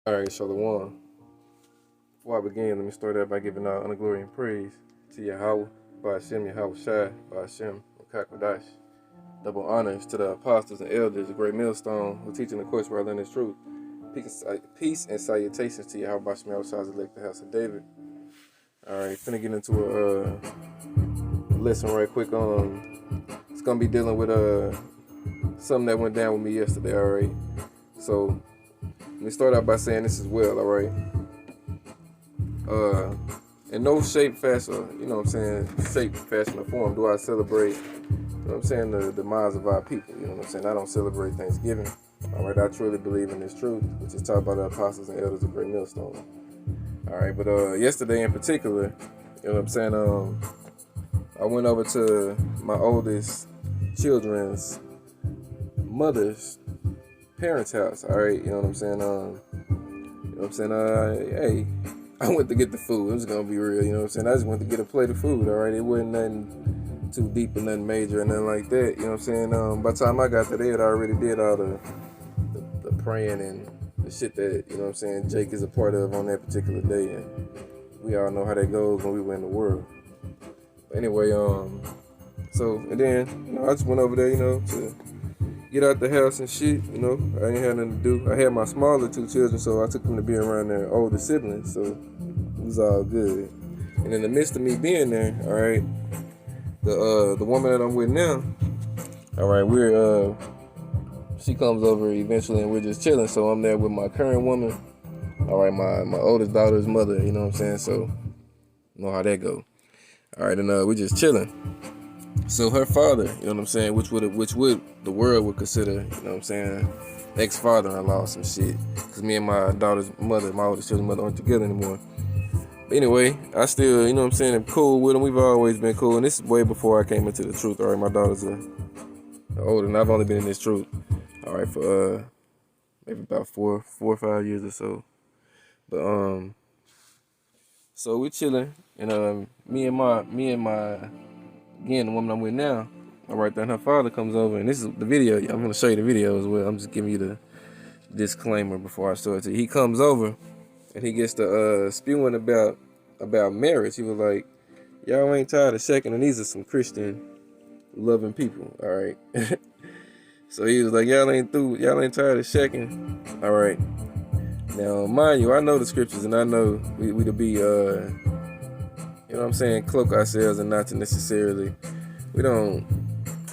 Alright, Shalom. Before I begin, let me start out by giving honor, glory, and praise to Yahweh, Ba'ashem, Yahweh Shai, Ba'ashem, Makakwadash. Double honors to the apostles and elders, the great millstone, who teaching the course where I learn this truth. Peace and salutations to Yahweh, Ba'ashem, Yahweh Shai's elect, the house of David. Alright, finna get into a lesson right quick on. It's gonna be dealing with something that went down with me yesterday, alright? So, let me start out by saying this as well, alright? In no shape, fashion, you know what I'm saying, shape, fashion, or form do I celebrate, you know what I'm saying, the demise of our people, you know what I'm saying? I don't celebrate Thanksgiving, alright? I truly believe in this truth, which is taught by the apostles and elders of Great Millstone. Alright, but yesterday in particular, you know what I'm saying, I went over to my oldest children's mother's parents' house, alright, you know what I'm saying, hey, I went to get the food. It was gonna be real, you know what I'm saying? I just went to get a plate of food, alright? It wasn't nothing too deep or nothing major or nothing like that, you know what I'm saying? By the time I got there, they had already did all the praying and the shit that, you know what I'm saying, Jake is a part of on that particular day, and we all know how that goes when we were in the world. But anyway, so, and then, you know, I just went over there, you know, to get out the house and shit, you know. I ain't had nothing to do. I had my smaller two children, so I took them to be around their older siblings, so it was all good. And in the midst of me being there, all right, the woman that I'm with now, all right, she comes over eventually, and we're just chilling. So I'm there with my current woman, all right, my oldest daughter's mother, you know what I'm saying. So you know how that go. All right, and we're just chilling. So her father, you know what I'm saying, which the world would consider, you know what I'm saying, ex-father-in-law or some shit. Because me and my daughter's mother, my oldest children's mother, aren't together anymore. But anyway, I still, you know what I'm saying, I'm cool with them. We've always been cool. And this is way before I came into the truth. All right, my daughters are older, and I've only been in this truth, all right, for maybe about four or 5 years or so. But so we're chilling, and me and my again, the woman I'm with now, all right, then her father comes over, and this is the video. I'm going to show you the video as well. I'm just giving you the disclaimer before I start. He comes over, and he gets to spewing about marriage. He was like, y'all ain't tired of checking, and these are some Christian loving people, all right? So he was like, y'all ain't tired of checking, all right? Now, mind you, I know the scriptures, and I know we to be, you know what I'm saying, cloak ourselves and not to necessarily, we don't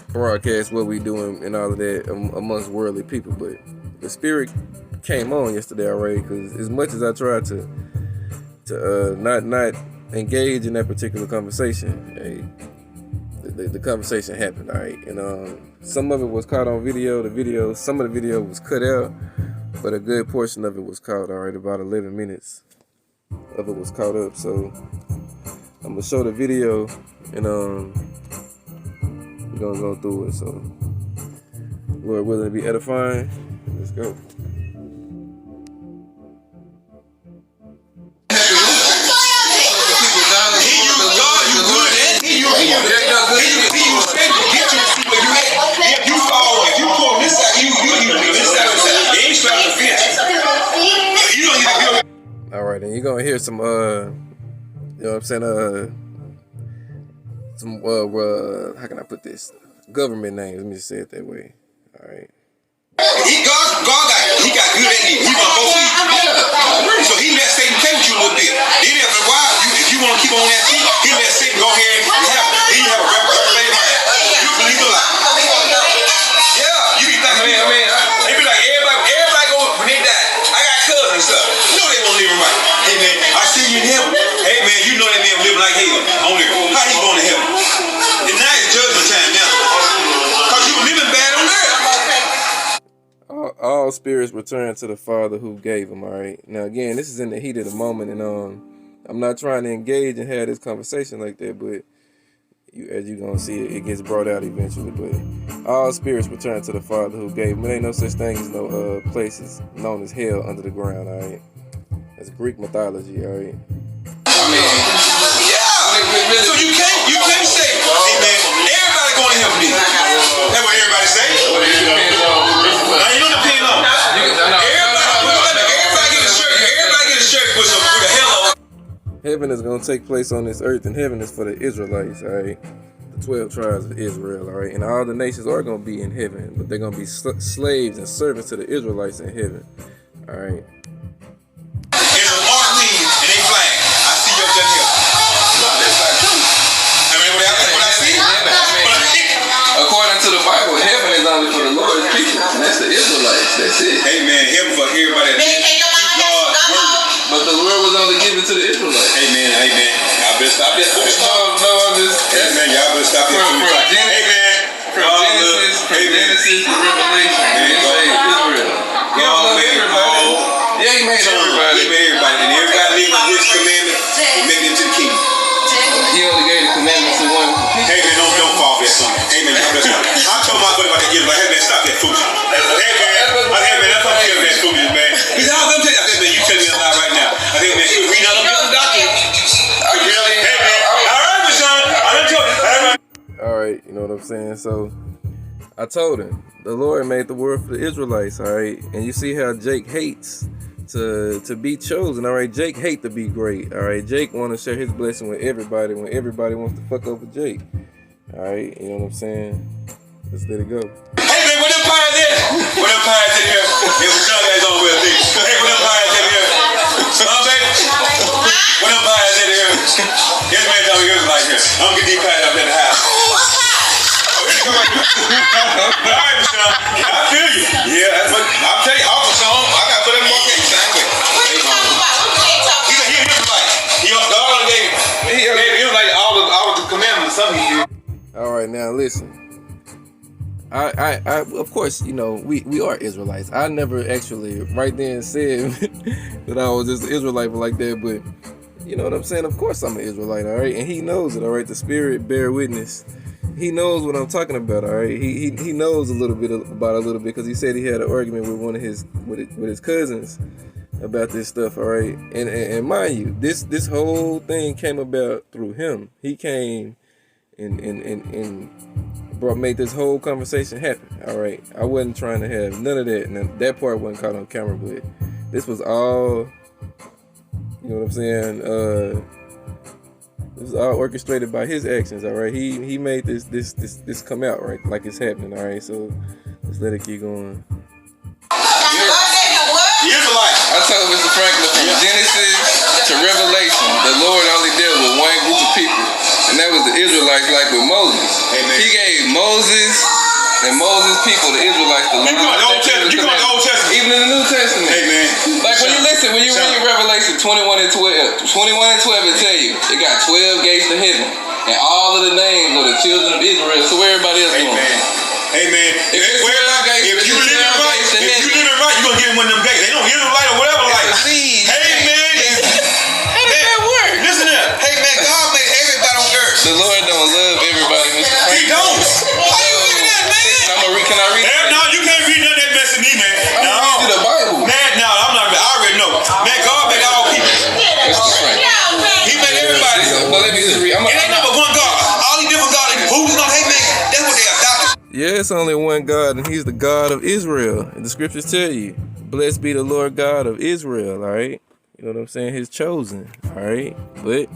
broadcast what we doing and all of that amongst worldly people. But the spirit came on yesterday already, because as much as I tried to not engage in that particular conversation, hey, the conversation happened, all right? And some of it was caught on video. Some of the video was cut out, but a good portion of it was caught, all right? About 11 minutes of it was caught up. So I'm gonna show the video, and we're gonna go through it. So, Lord willing to be edifying, let's go. All right, and you're gonna hear some, you know what I'm saying, some, how can I put this? Government names, let me just say it that way, all right? He got good at me. We want both of you. So he let Satan play with you a little bit. Then after a while, if you want to keep on that seat, he let Satan go ahead and have a reprobate mind. You believe a lie. Yeah, you be thinking, they be like, everybody go, when they die, I got cousins and stuff. You know they won't live right. Hey man, I see you in heaven. Hey man, you know that man living like hell. Only, how he going to heaven? And now it's judgment time now. Because you were living bad on earth. All spirits return to the Father who gave them, all right? Now, again, this is in the heat of the moment, and I'm not trying to engage and have this conversation like that, but as you're going to see, it gets brought out eventually. But all spirits return to the Father who gave them. There ain't no such thing as no places known as hell under the ground, all right? That's Greek mythology, all right? I mean, yeah. So you can't say, hey man, everybody going to heaven me. That's what everybody say. Now you don't depend on. Everybody get a shirt. Heaven is going to take place on this earth, and heaven is for the Israelites, all right? The 12 tribes of Israel, all right? And all the nations are going to be in heaven, but they're going to be slaves and servants to the Israelites in heaven, all right? It's an art team and they flag. I see you up there here. No, that's not true. I mean, what I see? According to the Bible, heaven is only for the Lord's people. And that's the Israelites. That's it. Amen. Heaven for everybody. But the word was only given to the Israelites. Amen. Amen. Y'all better stop that foolish talk. No, I'm just. Amen. Y'all better stop that foolish talk. Amen. From Genesis to Revelation. It says Israel. He don't love everybody. Yeah, he made everybody. He made everybody. And everybody living his commandment, he made them to the kingdom. He only gave the commandments to one. Hey man, don't fall for that son. Hey man, I told my buddy about that yet, but hey man, stop that foolishness. Hey man, that's what I'm telling that foolishness, man. He said, I'm gonna tell you. I said, man, you telling me a lie right now. I said, man, we not gonna get the document. Hey man, all right, son. I done told you. All right, you know what I'm saying? So I told him the Lord made the world for the Israelites, all right? And you see how Jake hates to be chosen, all right? Jake hate to be great, all right? Jake want to share his blessing with everybody when everybody wants to fuck over Jake, all right? You know what I'm saying? Let's let it go. Hey man, what them pirates at? What them pirates in here? Yeah, some guys on with me. Hey, what them pirates in here? Huh, baby? What them pirates in here? Yes, man, tell me yours like here. I'm gonna get these pirates up in the house. Oh, here you go right here. All right, Michelle. Yeah, I feel you. Yeah, that's what I'm telling you. Off the song, I got to put that market the same way. What are you talking about? He was like all the commandments. Some he did. All right, now listen. I of course, you know, we are Israelites. I never actually right then said that I was just an Israelite like that, but you know what I'm saying? Of course I'm an Israelite, all right? And he knows it, all right? The Spirit bear witness. He knows what I'm talking about, all right? He knows a little bit because he said he had an argument with one of his with his cousins about this stuff, all right? And mind you, this whole thing came about through him. He came and made this whole conversation happen, all right? I wasn't trying to have none of that, and that part wasn't caught on camera, but this was all, you know what I'm saying? This was all orchestrated by his actions, all right? He made this come out, right? Like it's happening, all right? So let's let it keep going. I told Mr. Franklin from Genesis to Revelation, the Lord only dealt with one group of people, and that was the Israelites, like with Moses. Amen. He gave Moses and Moses' people, the Israelites, the law. You come the Old Testament. Even in the New Testament. Amen. Like when you read Revelation 21 and 12, 21 and 12, it tell you it got 12 gates to heaven, and all of the names of the children of Israel. So where everybody else going? Amen. If you live it right, you're gonna get one of them gates. They don't give them light or whatever. Like, hey man, how does that work? Listen up. Hey man, God made everybody on earth. The Lord don't love everybody, Mr. Franklin. He don't. Why you looking at that, man? Can I read it? No, you can't read none of that mess to me, man. I'm gonna read you the Bible. Man, no, I'm not. I already know. Man, God made all people. Mr. Franklin. He made everybody. Well, let me just read. It ain't number one God. All these different gods. Who's not? Hey man, that's what they adopted. Yeah, it's only one God, and he's the God of Israel. And the scriptures tell you, blessed be the Lord God of Israel, all right? You know what I'm saying? His chosen, all right? But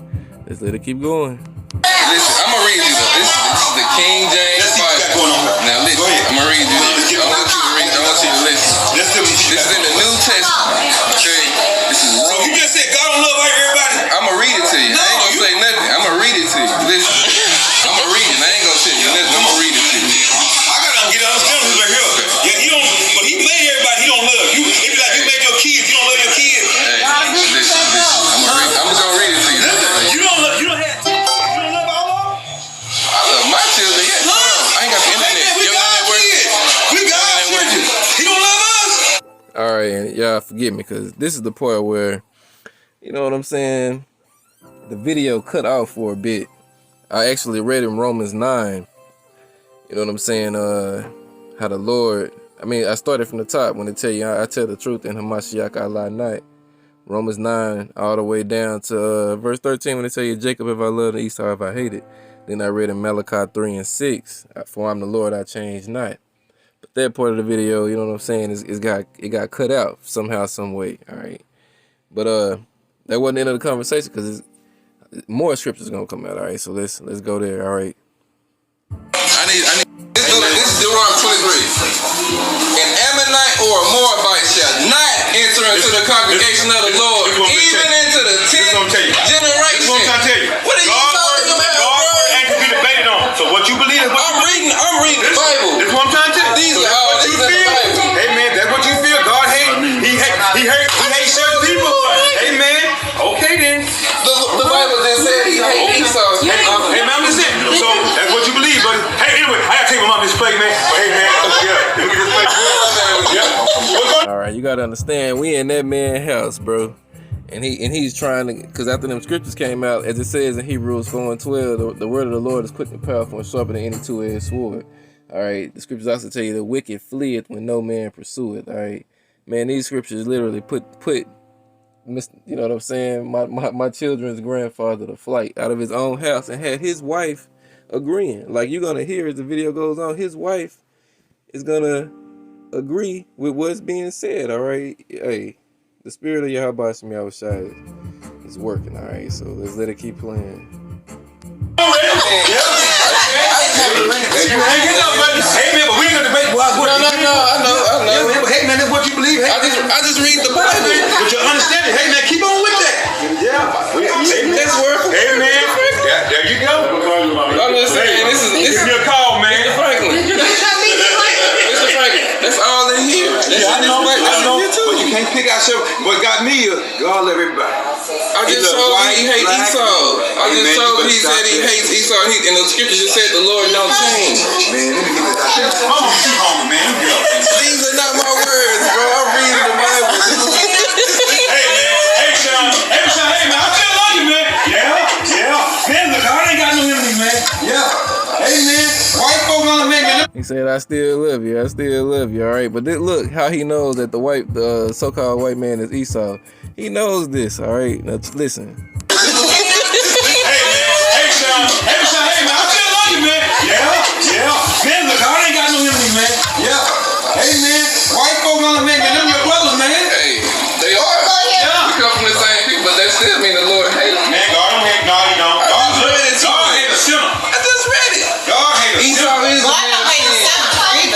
let's let it keep going. Listen, I'm going to read you this is the King James Bible. Now listen, I'm going to read you this. I want you to read, I want you to listen. This is in the New Testament, okay? This is so you just said God don't love everybody? I'm going to read it to you. I ain't going to say nothing. I'm going to read it to you. Listen, I'm going to read it. I ain't going to tell you nothing. I'm going to read it to you. Get understanding right here. Yeah, he don't. But he made everybody. He don't love you. It be like you made your kids. You don't love your kids. Hey, listen. I'm gonna read it to you. You don't love. You don't have. You don't love all of them. I love my children. Yeah, I ain't got the internet. We got kids. We got children. He don't love us. All right, and y'all forgive me because this is the part where, you know what I'm saying, the video cut out for a bit. I actually read in Romans 9. You know what I'm saying? How the Lord, I started from the top when they tell you, I tell the truth in Hamashiach I lie not. Romans 9 all the way down to verse 13 when they tell you, Jacob if I love and Esau if I hate it. Then I read in Malachi 3 and 6, for I'm the Lord, I change not. But that part of the video, you know what I'm saying, it got cut out somehow, some way, all right? But that wasn't the end of the conversation because More scriptures gonna come out. All right, so let's go there. All right. This is Deuteronomy 23. An Ammonite or a Moabite shall not enter into the congregation of the Lord, even into the 10th generation. This is what I'm trying to tell you. What are you talking about, God bro? ain't to be debated on. So what you believe is what I'm reading the Bible. This is what I'm trying to tell you. These are That's all what you these in the feel. Bible. Amen. That's what you feel. God he hates certain people. Amen. Okay then. The Bible just said he hates Esau. Hey man, I'm just saying. So that's what you believe, buddy. Hey, anyway, I gotta take my mom this plate, man. Hey man, yeah, look at this plate. Yeah. All right, you gotta understand, we in that man's house, bro. And he's trying to, because after them scriptures came out, as it says in Hebrews 4:12, the word of the Lord is quick and powerful and sharper than any two-edged sword. All right, the scriptures also tell you the wicked fleeth when no man pursueth. All right, man, these scriptures literally put you know what I'm saying, my children's grandfather to flight out of his own house and had his wife agreeing. Like you're gonna hear as the video goes on, his wife is gonna agree with what's being said. All right, hey, the spirit of Yahweh Shem Yahushua is working. All right, so let's let it keep playing. Hey man, but we gonna debate. I know. Hey man, that's what you believe. Hey, I just read the Bible. but you understand it. Hey man, keep on with that. Yeah. That's worth. Hey man, there you go. I'm just saying, this is your call, man. Mr. Franklin. Mr. Franklin, that's all in here. I know. But you can't pick out yourself. What got me is God love everybody. I just showed he hates Esau. I just showed he said he hates Esau. And the scripture just said the Lord don't change. Man, let me get that. Come on, keep on, man. These are not my words, bro. I'm reading the Bible. Hey, Sean. Hey, man. I still love you, man. Yeah. Man, look, I ain't got no enemy, man. Yeah. Hey, man. White folk gonna make me. He said, I still love you. All right, but look how he knows that the so-called white man is Esau. He knows this. All right, now listen. Hey, Sean. Hey, man. I still love you, man. Yeah. Man, look, I ain't got no enemy, man. Yeah. Hey, man. White folk gonna make me. Them your brothers, man. Hey, they are. Yeah. We come from the same people, but that still mean the Lord hates. Man, God don't hate. No, he don't. God hate a sinner. I just read it. God hate a sinner. Esau is the God man don't of hate sin. the sinner. He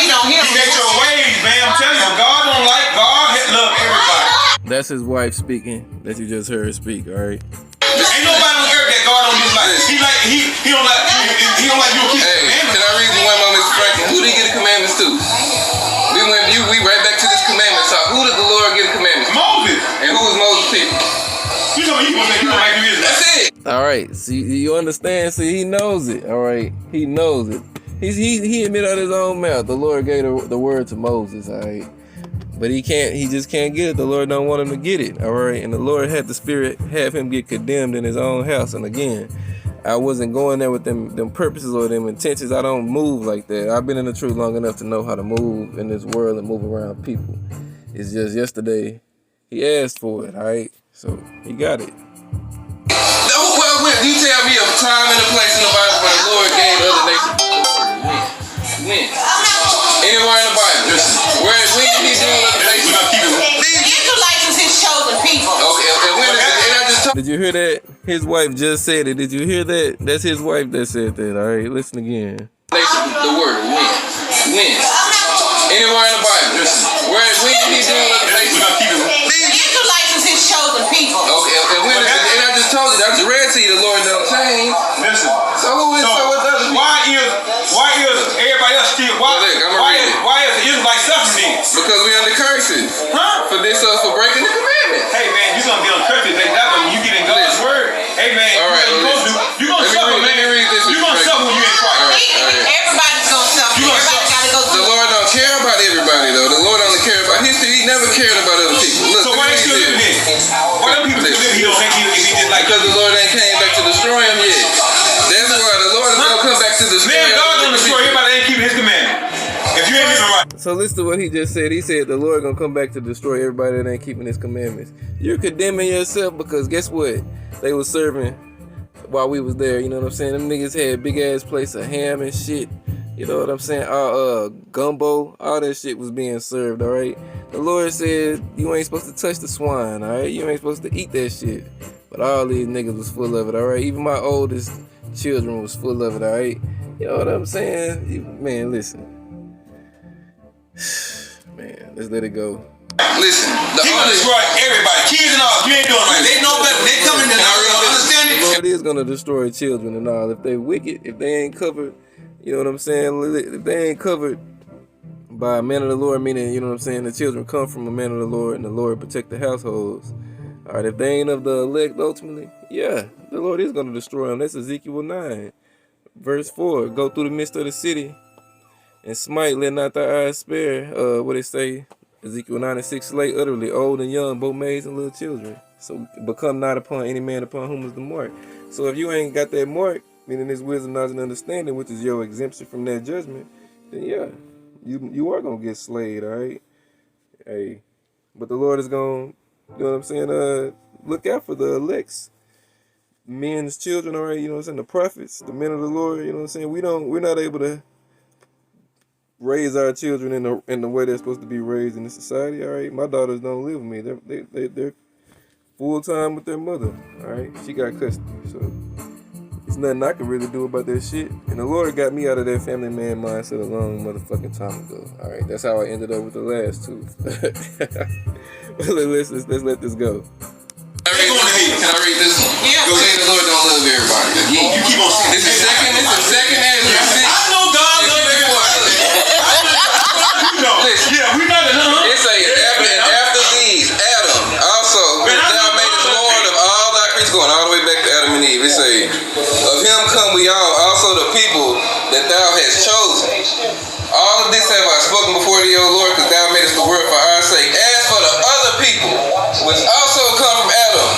don't. He hates your ways, man. I'm telling you, God don't like. God love everybody. That's his wife speaking that you just heard speak. All right. Ain't nobody on earth that God don't dislike. He don't like you to keep Hey, commandments. can I read one more, Mr. Franklin? Who did he get the commandments to? We right back to this commandment talk. Who did the Lord get the commandments to? Moses. And who was Moses' people? You know you gonna make you Israel. That's it. All right. See, you understand? See, he knows it. All right. He knows it. He admitted out his own mouth. The Lord gave the word to Moses. All right. But he just can't get it. The Lord don't want him to get it. All right. And the Lord had the spirit have him get condemned in his own house. And again, I wasn't going there with them purposes or them intentions. I don't move like that. I've been in the truth long enough to know how to move in this world and move around people. It's just yesterday he asked for it. All right. So he got it. Well, you tell me a time and a place in the Bible where the Lord gave other nations. When? Anywhere in the Bible. When did he do other nations? Israelites is his chosen people. Okay, and when and I just told Did you hear that? His wife just said it. Did you hear that? That's his wife that said that. All right, listen again. the word when. Anywhere in the Bible. When did he do other nations? Israelites is his chosen people. Okay, and I just told you, I just read to you, the Lord don't change. Listen. So who is so what other people? Why is everybody else still? Why is the Israelites suffering then? Because we under curses. Huh? For this for breaking the commandments. Hey man, you're gonna be on curses. That when you get in God's word. Hey man, all right, you're gonna suffer, man. You're gonna suffer when you're in Christ. Everybody's gonna suffer. Everybody gotta go The through. Lord don't care about everybody though. The Lord only cares about his people. He never cared about other people. Look, So why they still living there? Why them people still living? He don't think he just like because the Lord ain't came back to destroy him yet. That's why the Lord is gonna come back to destroy man, him. God gonna destroy everybody that ain't keeping his commandment. If you ain't living right. So listen to what he just said. He said the Lord gonna come back to destroy everybody that ain't keeping his commandments. You're condemning yourself because guess what? They was serving while we was there. You know what I'm saying? Them niggas had big ass plates of ham and shit. You know what I'm saying? Gumbo, all that shit was being served, all right? The Lord said you ain't supposed to touch the swine, all right? You ain't supposed to eat that shit. But all these niggas was full of it, alright? Even my oldest children was full of it, alright? You know what I'm saying? Man, listen. Man, let's let it go. Listen, He gonna destroy everybody, kids and all. You ain't doing right. They know better. They coming to understand it. The Lord is gonna destroy children and all. If they wicked, if they ain't covered, you know what I'm saying? If they ain't covered by a man of the Lord, meaning, you know what I'm saying, the children come from a man of the Lord and the Lord protect the households. All right, if they ain't of the elect ultimately, yeah, the Lord is gonna destroy them. That's Ezekiel 9, verse 4. Go through the midst of the city and smite, let not thy eyes spare. What it say? Ezekiel 9:6, slay utterly, old and young, both maids and little children. So become not upon any man upon whom is the mark. So if you ain't got that mark, meaning this wisdom, knowledge, and understanding, which is your exemption from that judgment, then yeah, you are gonna get slayed, all right? Hey, but the Lord is gonna, you know what I'm saying, look out for the elects, men's children, all right, you know what I'm saying, the prophets, the men of the Lord, you know what I'm saying. We're not able to raise our children in the way they're supposed to be raised in the society, all right? My daughters don't live with me. They're full time with their mother, all right? She got custody, so there's nothing I can really do about that shit. And the Lord got me out of that family man mindset a long motherfucking time ago, all right? That's how I ended up with the last two. let's let this go. Can I read this one? Yeah. Go say the Lord don't love everybody. Again, You keep on saying this is second Ezra 6. I know God loves everybody. Listen, Yeah, we know that. it say, after these, Adam also, which thou madest Lord of all thy creatures, going all the way back to Adam and Eve. It say, of him come we all, also the people that thou hast chosen. All of this have I spoken before thee, O Lord, because thou madest the world for our sake. As for the other people, which also come from Adam,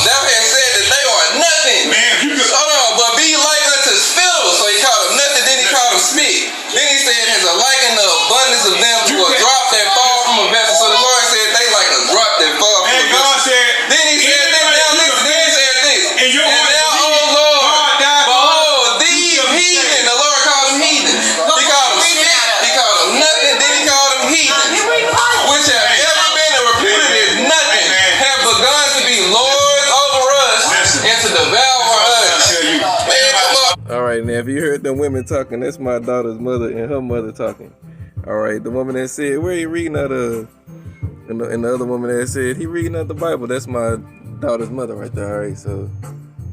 thou hast said that they are nothing. Man, you could. Hold on, but be like unto spittle. So he called them nothing, then he called them spit. Then he said, as a liken the abundance of them to a drop that fall from a vessel. So the Lord said they like a drop that fall from And a vessel. God said, Then he said, then he said this. And your And heart now, O believed. Lord, God died for behold, us. these You shall be heathen. saved. The Lord called them heathen. He called them spit. He called them nothing. Then he called them heathen. Which have ever been and reputed as nothing, have begun to be lords over us and to devour us. Man, come on. All right, now if you heard them women talking, that's my daughter's mother and her mother talking. All right, the woman that said, where he reading out of, and the other woman that said, he reading out the Bible, that's my daughter's mother right there, all right? So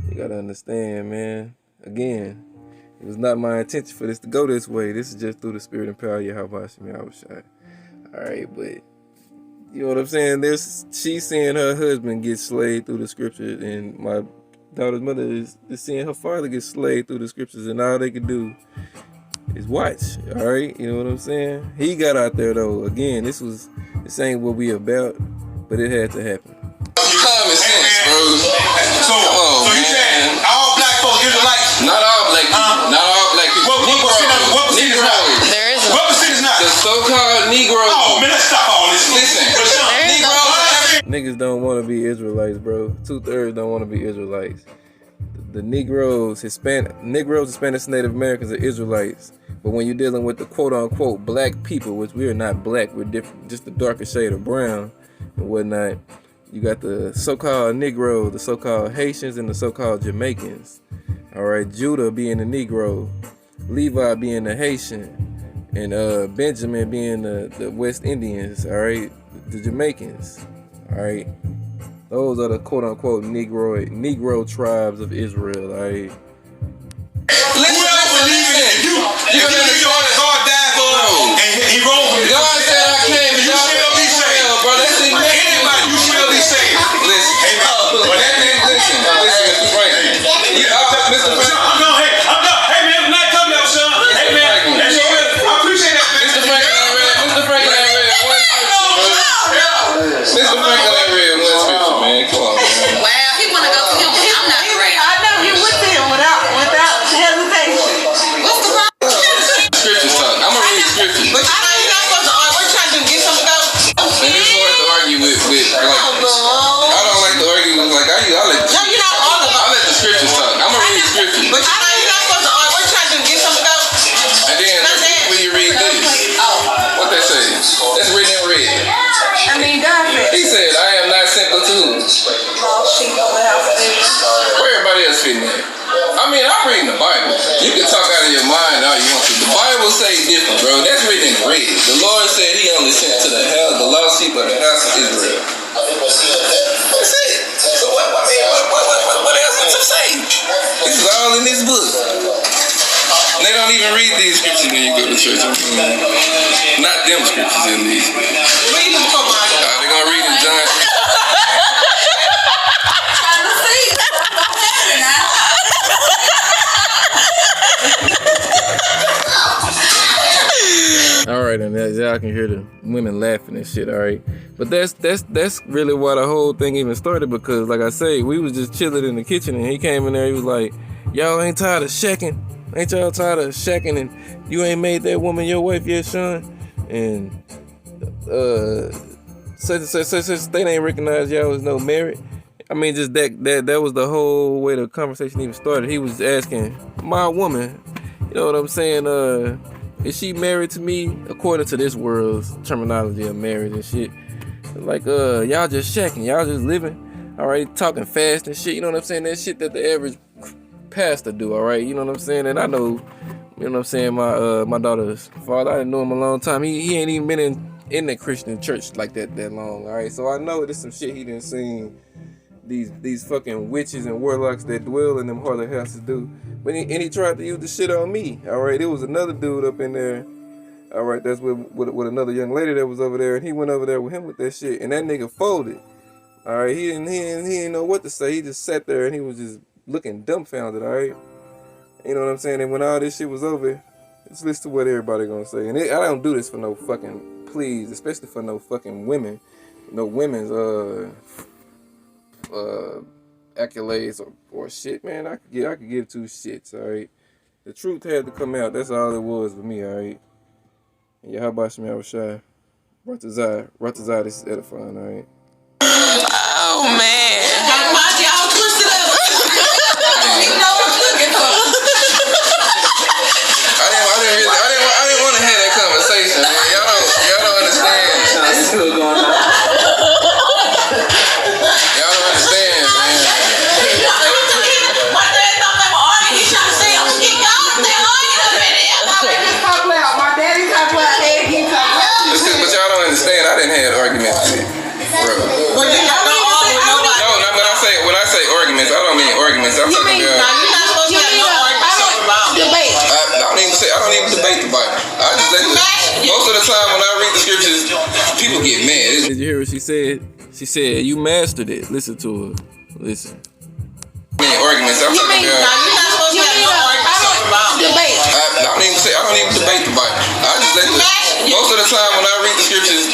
you gotta understand, man. Again, it was not my intention for this to go this way. This is just through the spirit and power of Yahweh Hashem Yahushai. All right, but you know what I'm saying? She's seeing her husband get slayed through the scriptures, and my daughter's mother is seeing her father get slayed through the scriptures, and all they can do is watch. All right, you know what I'm saying? He got out there though. Again, this ain't what we about, but it had to happen. Common sense, bro. So you saying all black folks, Israelites? Not all black people. Not all black people. What percent is not? There is What percent is not? The so-called Negroes. Oh man, let's stop all this. Listen, Negroes. Niggas don't want to be Israelites, bro. 2/3 don't want to be Israelites. The Negroes, Hispanics, Native Americans are Israelites. But when you're dealing with the quote-unquote black people, which we are not black, we're different, just a darker shade of brown and whatnot, you got the so-called Negroes, the so-called Haitians, and the so-called Jamaicans. All right, Judah being the Negro, Levi being the Haitian, and Benjamin being the West Indians, all right, the Jamaicans, all right. Those are the quote-unquote Negro tribes of Israel, all right. Whoever believes in it, you believe God died for us, and He rose from the dead. God said I came to You shall be saved. bro. That's it. Anybody, you shall be saved. Listen. But that means Listen, Mr. Franklin. Mr. Franklin. I'm done. Hey man, I'm not coming out, son. Hey man, that's your will. I appreciate that, man. Mr. Franklin ain't read one scripture, bro. Mr. Franklin ain't read one scripture, man. Come on, man. Well, he wanna go to him. I'm not ready. I know you went to him without hesitation. What's the problem? Scripture talk. I'm gonna read scripture. But I know you're not supposed to argue. We're trying to get something to go. And it's hard to argue with like, I don't like to argue with like I No, you're not arguing. let the scriptures talk. I'm gonna read the scripture. But I know you're not supposed to argue. We're trying to get something to go. And then when you read this, what they say? That's written in red. I mean, God said, He said, I am not sent unto who? lost sheep of the house of Israel. fitting in. I mean, I'm reading the Bible. You can talk out of your mind all you want to. The Bible say different, bro. That's written in red. The Lord said he only sent to the lost sheep of the house of Israel. That's it. So what else is to say? This is all in this book. They don't even read these scriptures when you go to church. Not them scriptures, at least. Read them for my. They're gonna read in John. All right, and as y'all can hear the women laughing and shit. All right, but that's really why the whole thing even started, because like I say, we was just chilling in the kitchen and he came in there. He was like, "Y'all ain't tired of shacking? Ain't y'all tired of shacking? And you ain't made that woman your wife yet, son?" And such they ain't recognize y'all as no married. I mean, just that was the whole way the conversation even started. He was asking my woman, you know what I'm saying? Is she married to me according to this world's terminology of marriage and shit? Like, y'all just shacking, y'all just living, all right, talking fast and shit. You know what I'm saying? That shit that the average pastor do, all right. You know what I'm saying? And I know, you know what I'm saying. My daughter's father, I didn't know him a long time. He ain't even been in the Christian church like that long, all right. So I know there's some shit he done seen these fucking witches and warlocks that dwell in them harlot houses do. But he tried to use the shit on me. All right, there was another dude up in there. All right, that's with another young lady that was over there, and he went over there with him with that shit, and that nigga folded. All right, he didn't know what to say. He just sat there and he was just looking dumbfounded. All right, you know what I'm saying? And when all this shit was over, just listen to what everybody gonna say. And I don't do this for no fucking please, especially for no fucking women, no women's accolades or shit, man. I could give two shits, alright. The truth had to come out. That's all it was with me, alright. And Yahweh Shem Yahushua, Ratazai, this is edifying, alright. Oh man. Why y'all push it up? You know what I'm looking for. I didn't want to have that conversation, man. Y'all don't understand. It's still going on. Y'all don't understand, man. My dad thought they were arguing. He trying to say, I'm gonna get y'all. They arguing up in there. My daddy talk loud, and he talk loud. But y'all don't understand. I didn't have arguments with it, bro. But you not gonna argue with nobody. No, when I say arguments, I don't mean arguments. I'm talking Now, about. you're not supposed to have no arguments about it. Debate. I don't even debate the Bible. I just let most of the time when I read the scriptures, people get mad. Did you hear what she said? She said, you mastered it. Listen to her. Listen. Arguments. I'm talking Now, about. you're not supposed to have no arguments about it. Debate. I don't even debate the Bible. I just let most of the time when I read the scriptures,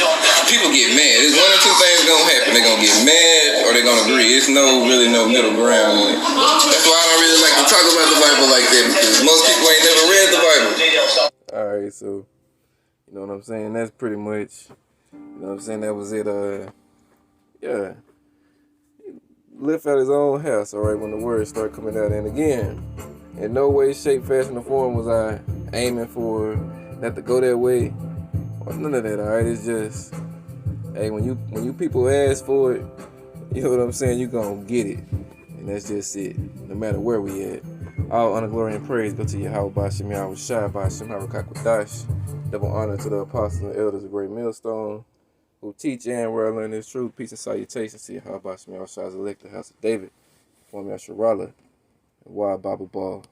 people get mad. There's one or two things gonna happen. They're gonna get mad or they're gonna agree. It's really no middle ground in it. That's why I don't really like to talk about the Bible like that, because most people ain't never read the Bible. All right, so you know what I'm saying? That's pretty much, you know what I'm saying? That was it. Yeah. Lift out his own house, all right, when the words start coming out. And again, in no way, shape, fashion, or form was I aiming for that to go that way or none of that, all right? It's just, hey, when you people ask for it, you know what I'm saying, you gonna get it. And that's just it, no matter where we at. All honor, glory, and praise go to Yahweh Bashem Yahushua Bashem Harakakwadash. Double honor to the apostles and elders of Great Millstone, who teach and where I learn this truth. Peace and salutations to Yahweh Bashem Yahushua's elected house of David, Form Yasharala, and Wild Bible Ball.